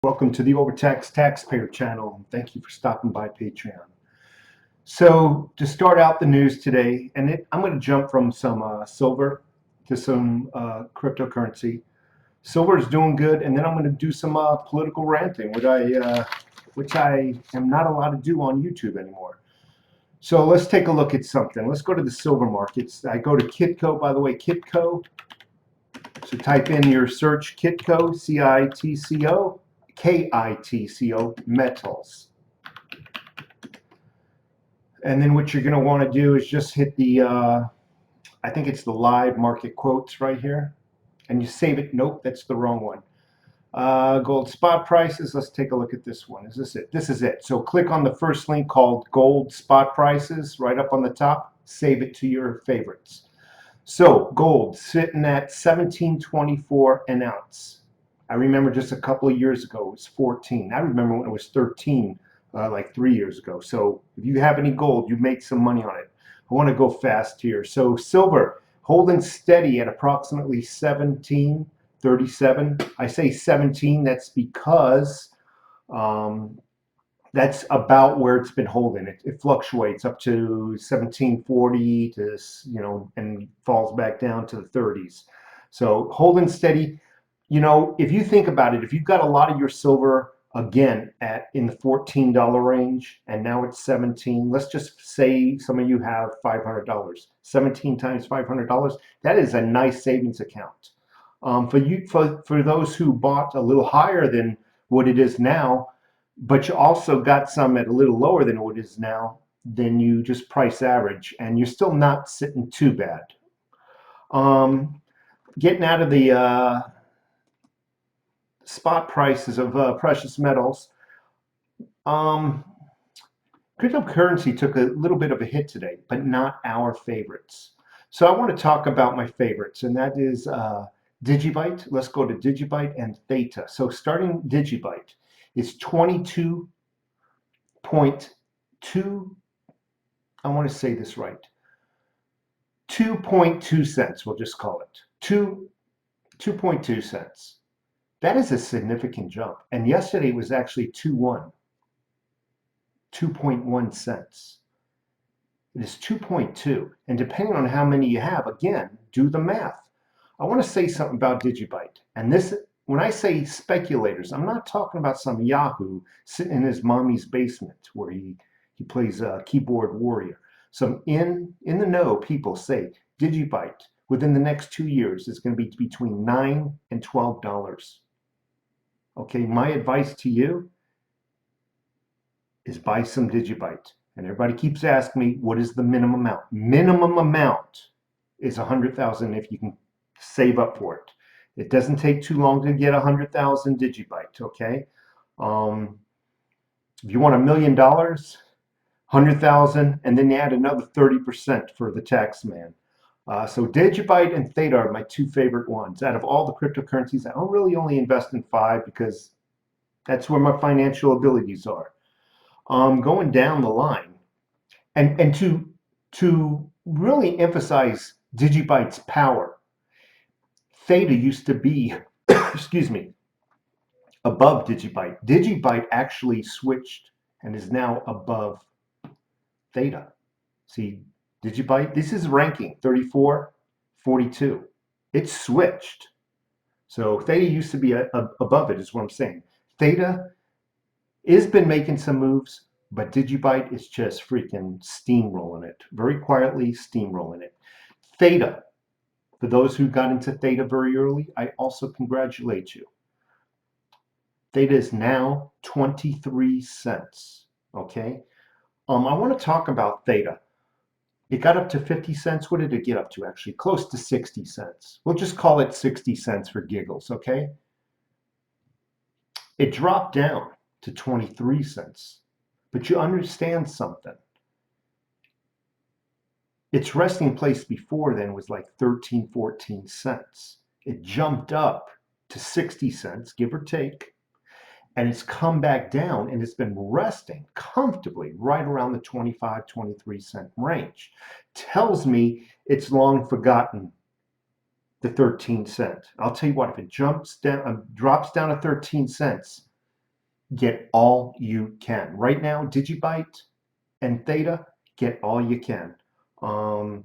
Welcome to the Overtax Taxpayer channel. Thank you for stopping by Patreon. So to start out the news today, I'm going to jump from some silver to some cryptocurrency. Silver is doing good, and then I'm going to do some political ranting, which I am not allowed to do on YouTube anymore. So let's take a look at something. Let's go to the silver markets. I go to Kitco, by the way, Kitco. So type in your search Kitco, CITCO. KITCO, metals. And then what you're going to want to do is just hit the, I think it's the live market quotes right here. And you save it. Nope, that's the wrong one. Gold spot prices. Let's take a look at this one. Is this it? This is it. So click on the first link called gold spot prices right up on the top. Save it to your favorites. So gold sitting at $17.24 an ounce. I remember just a couple of years ago it was 14. I remember when it was 13 like 3 years ago. So if you have any gold, you make some money on it. I want to go fast here. So silver holding steady at approximately 17.37. I say 17. That's because that's about where it's been holding. It fluctuates up to 1740 to and falls back down to the 30s. So holding steady. If you think about it, if you've got a lot of your silver again in the $14 range and now it's 17, let's just say some of you have $500. 17 times $500, that is a nice savings account. For those who bought a little higher than what it is now, but you also got some at a little lower than what it is now, then you just price average and you're still not sitting too bad. Getting out of the spot prices of precious metals. Cryptocurrency took a little bit of a hit today, but not our favorites. So I want to talk about my favorites, and that is Digibyte. Let's go to Digibyte and THETA. So starting Digibyte is 22.2, I want to say this right, 2.2 cents, we'll just call it, 2.2 cents. That is a significant jump. And yesterday was actually 2.1 cents. It is 2.2. And depending on how many you have, again, do the math. I want to say something about Digibyte. And this, when I say speculators, I'm not talking about some Yahoo sitting in his mommy's basement where he plays a keyboard warrior. Some in the know people say Digibyte within the next 2 years is going to be between $9 and $12. Okay, my advice to you is buy some Digibyte. And everybody keeps asking me, what is the minimum amount? Minimum amount is 100,000 if you can save up for it. It doesn't take too long to get 100,000 Digibyte, okay? If you want $1 million, 100,000, and then you add another 30% for the tax man. So Digibyte and THETA are my two favorite ones. Out of all the cryptocurrencies, I don't really only invest in 5 because that's where my financial abilities are. Going down the line, and to really emphasize Digibyte's power, THETA used to be, excuse me, above Digibyte. Digibyte actually switched and is now above THETA. See, Digibyte, this is ranking 34, 42. It's switched. So THETA used to be above it, is what I'm saying. THETA has been making some moves, but Digibyte is just freaking steamrolling it. Very quietly steamrolling it. THETA, for those who got into THETA very early, I also congratulate you. THETA is now 23 cents. Okay? I want to talk about THETA. It got up to 50 cents. What did it get up to actually? Close to 60 cents. We'll just call it 60 cents for giggles, okay? It dropped down to 23 cents. But you understand something. Its resting place before then was like 13, 14 cents. It jumped up to 60 cents, give or take. And it's come back down and it's been resting comfortably right around the 25, 23 cent range. Tells me it's long forgotten the 13 cent. I'll tell you what, if it drops down to 13 cents, Get all you can. Right now, Digibyte and THETA, get all you can. Um,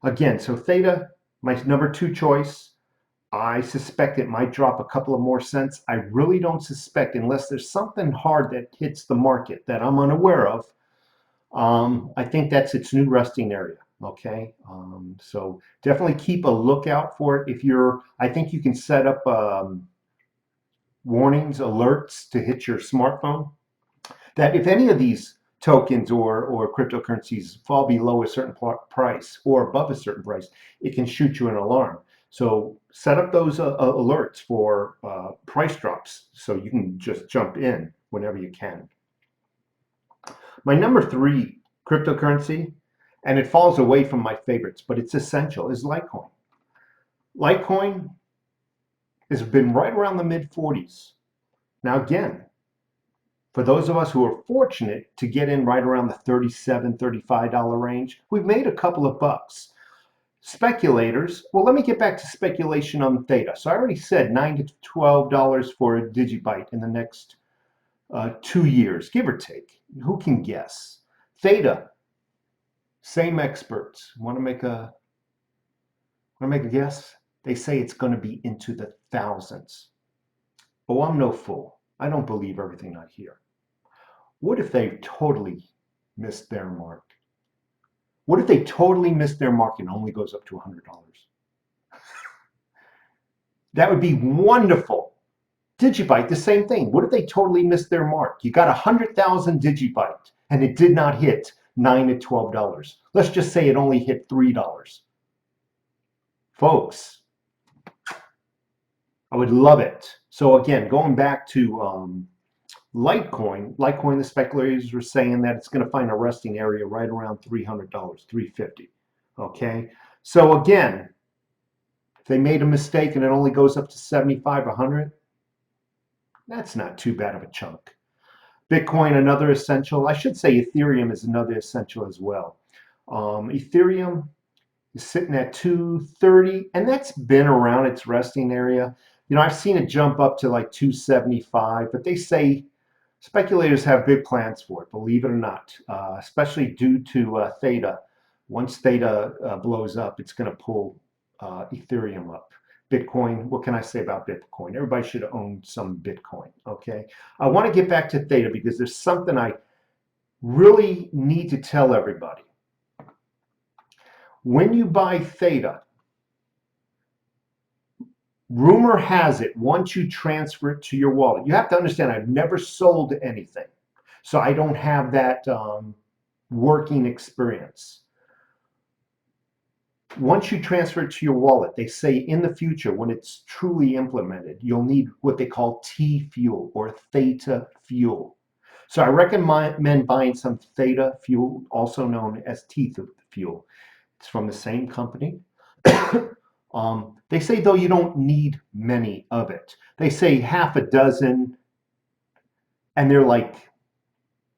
Again, so THETA, my number 2 choice. I suspect it might drop a couple of more cents. I really don't suspect, unless there's something hard that hits the market that I'm unaware of. I think that's its new resting area. Okay, so definitely keep a lookout for it. If you're, I think you can set up warnings, alerts to hit your smartphone that if any of these tokens or cryptocurrencies fall below a certain price or above a certain price, it can shoot you an alarm. So set up those alerts for price drops so you can just jump in whenever you can. My number 3 cryptocurrency, and it falls away from my favorites, but it's essential, is Litecoin. Litecoin has been right around the mid 40s. Now again, for those of us who are fortunate to get in right around the $37, $35 range, we've made a couple of bucks. Speculators, well, let me get back to speculation on THETA. So I already said $9 to $12 for a Digibyte in the next 2 years, give or take. Who can guess? THETA, same experts. Want to make a guess? They say it's going to be into the thousands. Oh, I'm no fool. I don't believe everything I hear. What if they totally missed their mark? What if they totally missed their mark and only goes up to $100? That would be wonderful. Digibyte, the same thing. What if they totally missed their mark? You got 100,000 Digibyte and it did not hit $9 to $12. Let's just say it only hit $3. Folks, I would love it. So again, going back to Litecoin, the speculators were saying that it's going to find a resting area right around $300, $350. Okay, so again, if they made a mistake and it only goes up to 75, 100, that's not too bad of a chunk. Bitcoin, another essential. I should say Ethereum is another essential as well. Ethereum is sitting at 230, and that's been around its resting area. You know, I've seen it jump up to like 275, but they say speculators have big plans for it, believe it or not, especially due to THETA. Once THETA blows up, it's going to pull Ethereum up. Bitcoin, what can I say about Bitcoin? Everybody should own some Bitcoin, okay? I want to get back to THETA because there's something I really need to tell everybody. When you buy THETA, rumor has it, once you transfer it to your wallet, you have to understand I've never sold anything, so I don't have that working experience. Once you transfer it to your wallet, they say in the future, when it's truly implemented, you'll need what they call T fuel or theta fuel. So I recommend buying some theta fuel, also known as T fuel. It's from the same company. They say, though, you don't need many of it. They say half a dozen, and they're like,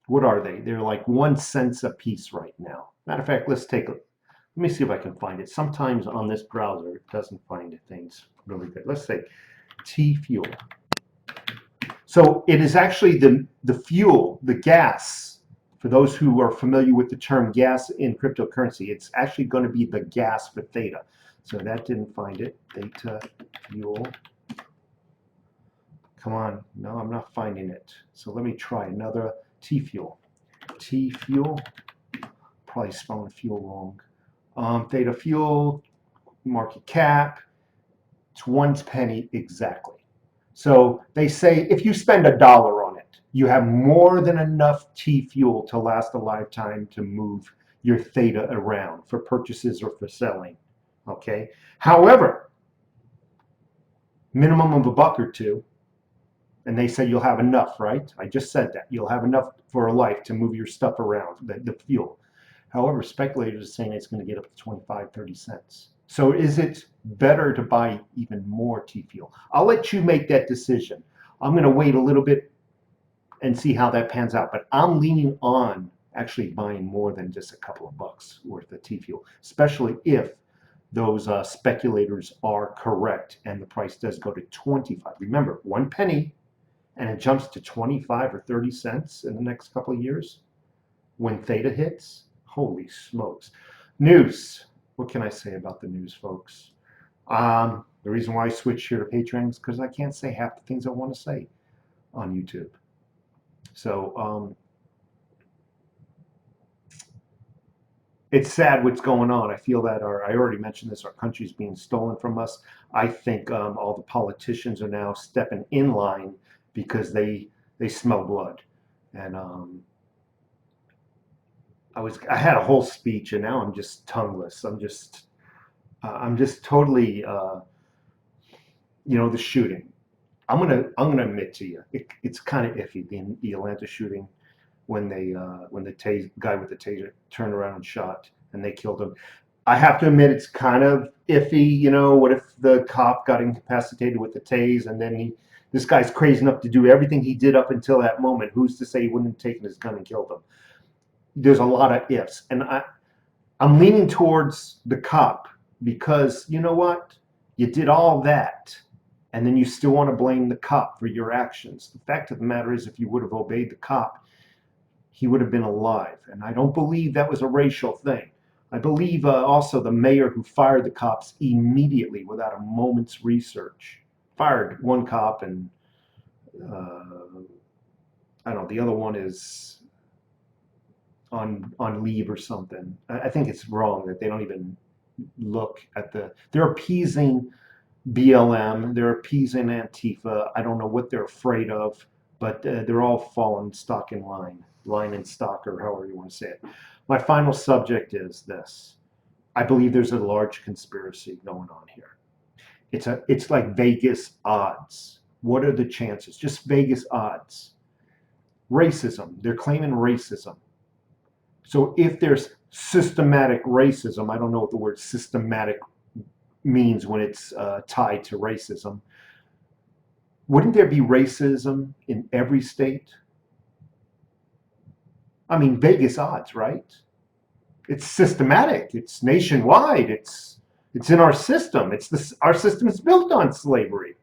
what are they? They're like 1 cent a piece right now. Matter of fact, let's take a let me see if I can find it. Sometimes on this browser, it doesn't find things really good. Let's say T fuel. So it is actually the fuel, the gas. For those who are familiar with the term gas in cryptocurrency, it's actually going to be the gas for theta. So that didn't find it. Theta fuel. Come on. No, I'm not finding it. So let me try another T fuel. T fuel. Probably spelling fuel wrong. Theta fuel, market cap, it's 1 penny exactly. So they say if you spend $1 on it, you have more than enough T fuel to last a lifetime to move your theta around for purchases or for selling. Okay. However, minimum of $1 or $2, and they say you'll have enough, right? I just said that you'll have enough for a life to move your stuff around, the fuel. However, speculators are saying it's going to get up to 25, 30 cents. So is it better to buy even more T fuel? I'll let you make that decision. I'm going to wait a little bit and see how that pans out. But I'm leaning on actually buying more than just a couple of bucks worth of T fuel, especially if those speculators are correct and the price does go to 25. Remember, 1 penny and it jumps to 25 or 30 cents in the next couple of years when theta hits. Holy smokes. News. What can I say about the news, folks? The reason why I switched here to Patreon is because I can't say half the things I want to say on YouTube. So it's sad what's going on. I feel that I already mentioned this, our country's being stolen from us. I think all the politicians are now stepping in line because they smell blood. And I had a whole speech, and now I'm just tongueless. I'm just totally the shooting. I'm gonna admit to you, it's kind of iffy, the Atlanta shooting, when the guy with the taser turned around and shot and they killed him. I have to admit it's kind of iffy. What if the cop got incapacitated with the tase, and then this guy's crazy enough to do everything he did up until that moment? Who's to say he wouldn't have taken his gun and killed him? There's a lot of ifs, and I'm leaning towards the cop, because you know what? You did all that, and then you still want to blame the cop for your actions. The fact of the matter is, if you would have obeyed the cop, he would have been alive. And I don't believe that was a racial thing. I believe also the mayor who fired the cops immediately without a moment's research fired one cop, and I don't know, the other one is on leave or something. I think it's wrong that they don't even look at they're appeasing BLM, they're appeasing Antifa. I don't know what they're afraid of, but they're all falling stock in line and stock, or however you want to say it. My final subject is this. I believe there's a large conspiracy going on here. It's like Vegas odds. What are the chances? Just Vegas odds. Racism. They're claiming racism. So if there's systematic racism, I don't know what the word systematic means when it's tied to racism. Wouldn't there be racism in every state? I mean, Vegas odds, right? It's systematic. It's nationwide. It's in our system. Our system is built on slavery.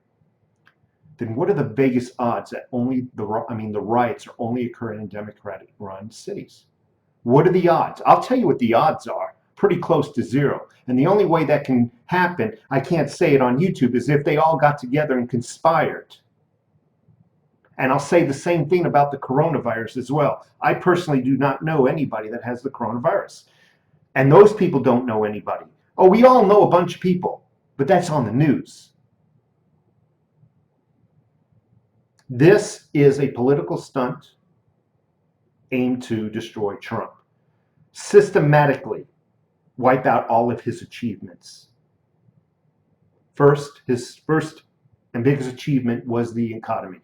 Then what are the Vegas odds that the riots are only occurring in Democratic-run cities? What are the odds? I'll tell you what the odds are. Pretty close to zero. And the only way that can happen, I can't say it on YouTube, is if they all got together and conspired. And I'll say the same thing about the coronavirus as well. I personally do not know anybody that has the coronavirus. And those people don't know anybody. Oh, we all know a bunch of people, but that's on the news. This is a political stunt aimed to destroy Trump. Systematically wipe out all of his achievements. His first and biggest achievement was the economy.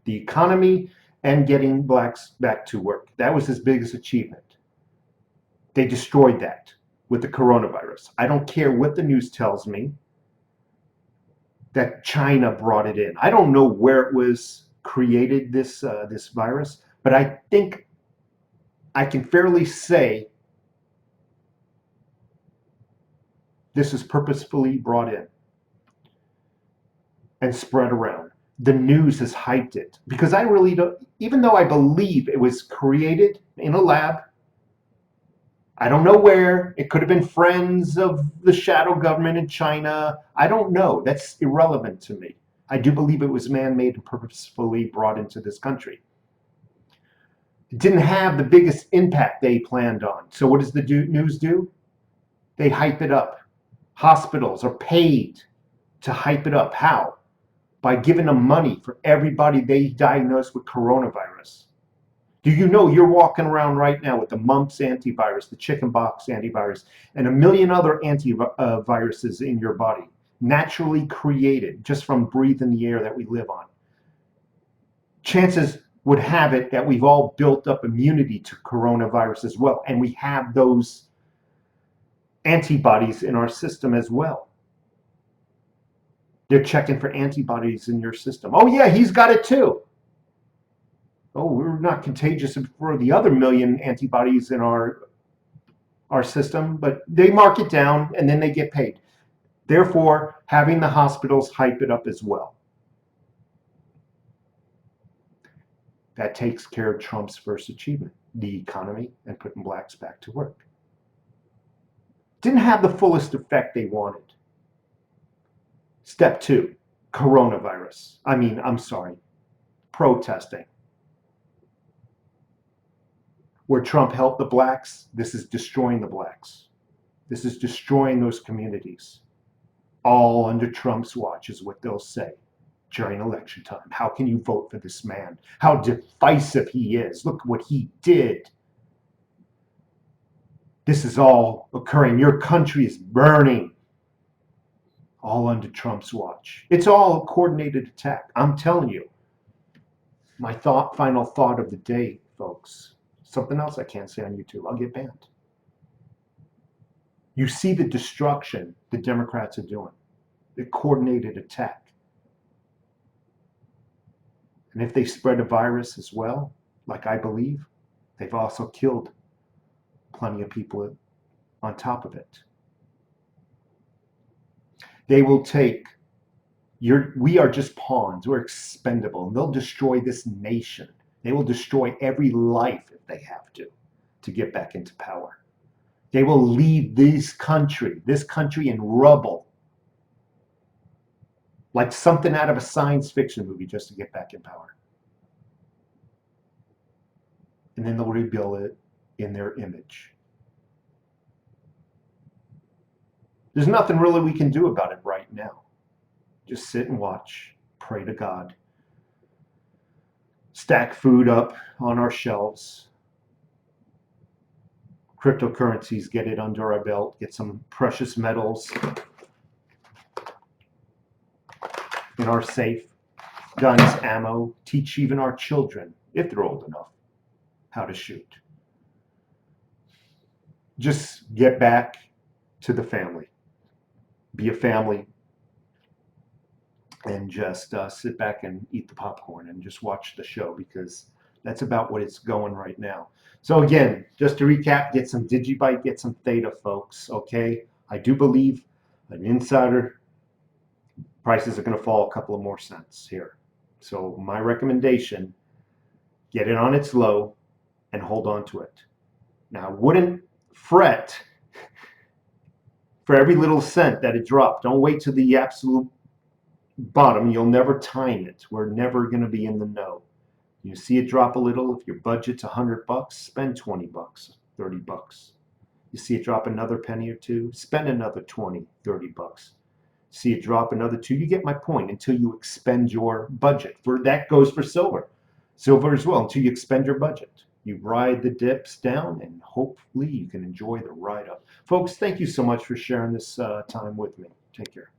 The economy and getting blacks back to work. That was his biggest achievement. They destroyed that with the coronavirus. I don't care what the news tells me that China brought it in. I don't know where it was created, this virus, but I think I can fairly say this is purposefully brought in and spread around. The news has hyped it, because I really don't, even though I believe it was created in a lab, I don't know where. It could have been friends of the shadow government in China. I don't know. That's irrelevant to me. I do believe it was man-made and purposefully brought into this country. It didn't have the biggest impact they planned on. So what does the news do? They hype it up. Hospitals are paid to hype it up. How? By giving them money for everybody they diagnose with coronavirus. Do you know you're walking around right now with the mumps antivirus, the chickenpox antivirus, and a million other antiviruses in your body, naturally created just from breathing the air that we live on? Chances would have it that we've all built up immunity to coronavirus as well, and we have those antibodies in our system as well. They're checking for antibodies in your system. Oh yeah, he's got it too. Oh, we're not contagious for the other million antibodies in our system, but they mark it down and then they get paid. Therefore, having the hospitals hype it up as well. That takes care of Trump's first achievement, the economy and putting blacks back to work. Didn't have the fullest effect they wanted. Step 2, coronavirus. Protesting. Where Trump helped the blacks, this is destroying the blacks. This is destroying those communities. All under Trump's watch is what they'll say during election time. How can you vote for this man? How divisive he is. Look what he did. This is all occurring. Your country is burning. All under Trump's watch. It's all a coordinated attack. I'm telling you. My final thought of the day, folks. Something else I can't say on YouTube. I'll get banned. You see the destruction the Democrats are doing. The coordinated attack. And if they spread a virus as well, like I believe, they've also killed plenty of people on top of it. They will take we are just pawns. We're expendable. They'll destroy this nation. They will destroy every life if they have to get back into power. They will leave this country in rubble, like something out of a science fiction movie, just to get back in power. And then they'll rebuild it in their image. There's nothing really we can do about it right now. Just sit and watch, pray to God, stack food up on our shelves, cryptocurrencies, get it under our belt, get some precious metals in our safe, guns, ammo, teach even our children, if they're old enough, how to shoot. Just get back to the family. Be a family. And just sit back and eat the popcorn and just watch the show, because that's about what it's going right now. So again, just to recap, get some Digibyte, get some THETA, folks, okay? I do believe an insider prices are going to fall a couple of more cents here. So my recommendation, get it on its low and hold on to it. Now, I wouldn't fret for every little cent that it dropped. Don't wait to the absolute bottom. You'll never time it. We're never going to be in the know. You see it drop a little. If your budget's $100, spend 20 bucks, 30 bucks. You see it drop another penny or two, spend another 20, 30 bucks. See it drop another two. You get my point, until you expend your budget. That goes for silver. Silver as well, until you expend your budget. You ride the dips down, and hopefully you can enjoy the ride up. Folks, thank you so much for sharing this time with me. Take care.